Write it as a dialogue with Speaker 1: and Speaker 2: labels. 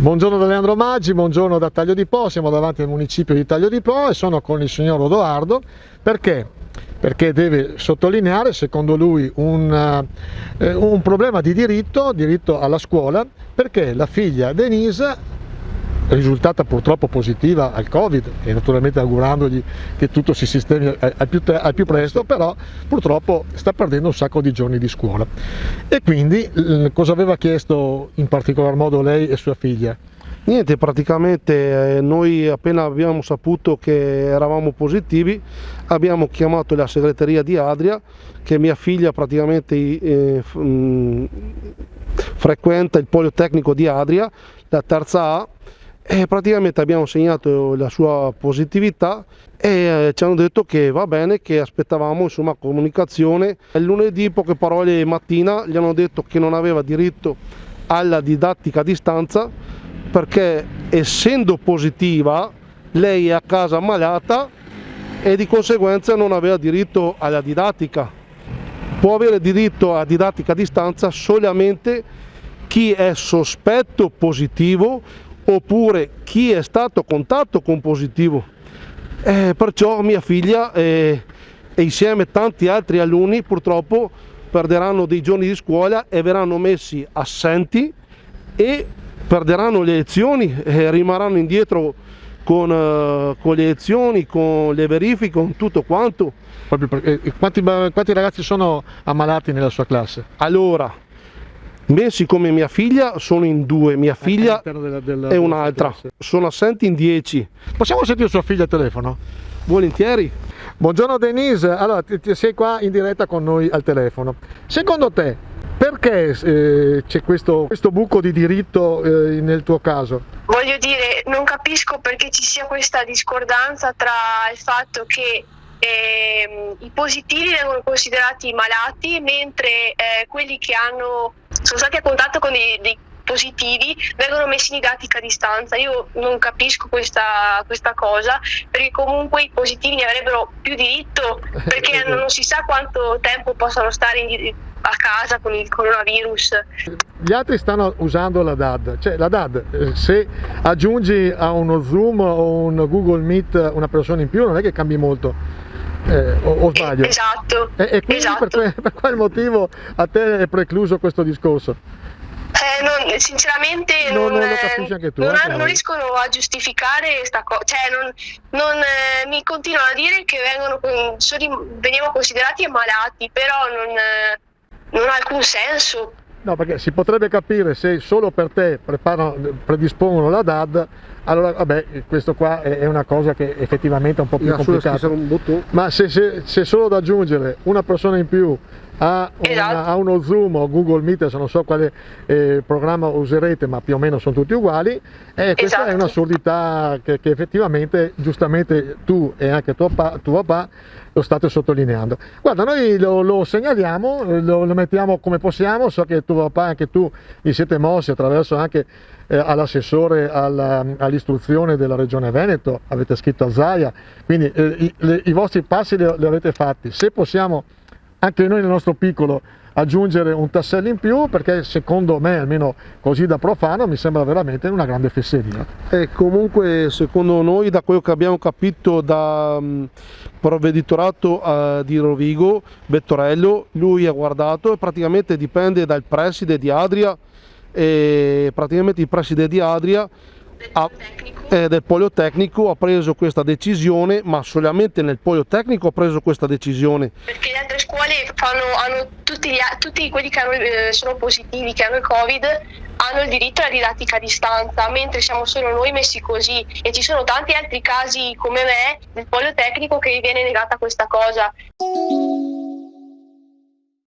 Speaker 1: Buongiorno da Leandro Maggi, buongiorno da Taglio di Po, siamo davanti al municipio di Taglio di Po e sono con il signor Odoardo perché deve sottolineare, secondo lui, un problema di diritto alla scuola, perché la figlia Denise, risultata purtroppo positiva al Covid, e naturalmente augurandogli che tutto si sistemi al più presto, però purtroppo sta perdendo un sacco di giorni di scuola. E quindi cosa aveva chiesto in particolar modo lei e sua figlia?
Speaker 2: Niente, praticamente noi appena abbiamo saputo che eravamo positivi abbiamo chiamato la segreteria di Adria, che mia figlia praticamente frequenta il Politecnico di Adria, la terza A, e praticamente abbiamo segnato la sua positività e ci hanno detto che va bene, che aspettavamo insomma comunicazione. Il lunedì, poche parole mattina, gli hanno detto che non aveva diritto alla didattica a distanza perché, essendo positiva, lei è a casa ammalata e di conseguenza non aveva diritto alla didattica. Può avere diritto a didattica a distanza solamente chi è sospetto positivo oppure chi è stato a contatto con positivo. Perciò mia figlia e insieme tanti altri alunni purtroppo perderanno dei giorni di scuola e verranno messi assenti e perderanno le lezioni e rimarranno indietro con le lezioni, con le verifiche, con tutto quanto.
Speaker 1: Quanti ragazzi sono ammalati nella sua classe?
Speaker 2: Allora, messi come mia figlia sono in 2, mia figlia e un'altra, sono assenti in 10.
Speaker 1: Possiamo sentire sua figlia al telefono?
Speaker 2: Volentieri.
Speaker 1: Buongiorno Denise, allora sei qua in diretta con noi al telefono. Secondo te perché c'è questo buco di diritto nel tuo caso?
Speaker 3: Voglio dire, non capisco perché ci sia questa discordanza tra il fatto che i positivi vengono considerati malati, mentre quelli che sono stati a contatto con dei positivi vengono messi in didattica a distanza. Io non capisco questa cosa, perché comunque i positivi ne avrebbero più diritto, perché non si sa quanto tempo possano stare a casa con il coronavirus.
Speaker 1: Gli altri stanno usando la DAD, cioè la DAD, se aggiungi a uno Zoom o un Google Meet una persona in più non è che cambi molto. O sbaglio?
Speaker 3: Esatto.
Speaker 1: E quindi
Speaker 3: esatto.
Speaker 1: Per quale motivo a te è precluso questo discorso?
Speaker 3: Sinceramente
Speaker 1: non lo capisci anche tu?
Speaker 3: Non riescono a giustificare questa cosa, cioè mi continuano a dire che veniamo considerati malati, però non ha alcun senso.
Speaker 1: No, perché si potrebbe capire se solo per te predispongono la DAD, allora vabbè, questo qua è una cosa che effettivamente è un po' più complicata. Ma se solo da aggiungere una persona in più a uno Zoom o Google Meet, se non so quale programma userete, ma più o meno sono tutti uguali, questa è un'assurdità che effettivamente, giustamente tu e anche tuo papà lo state sottolineando. Guarda, noi lo segnaliamo, lo mettiamo come possiamo. So che tuo papà e anche tu vi siete mossi attraverso anche all'assessore all'istruzione della Regione Veneto, avete scritto a Zaia, quindi i vostri passi li avete fatti. Se possiamo anche noi nel nostro piccolo aggiungere un tassello in più, perché secondo me, almeno così da profano, mi sembra veramente una grande fesseria.
Speaker 2: E comunque secondo noi, da quello che abbiamo capito da provveditorato di Rovigo, Bettorello, lui ha guardato e praticamente dipende dal preside di Adria, e praticamente il preside di Adria del Politecnico ha preso questa decisione, ma solamente nel Politecnico ha preso questa decisione.
Speaker 3: Perché le altre scuole hanno tutti quelli che sono positivi, che hanno il Covid, hanno il diritto alla didattica a distanza, mentre siamo solo noi messi così, e ci sono tanti altri casi come me del Politecnico che viene negata questa cosa.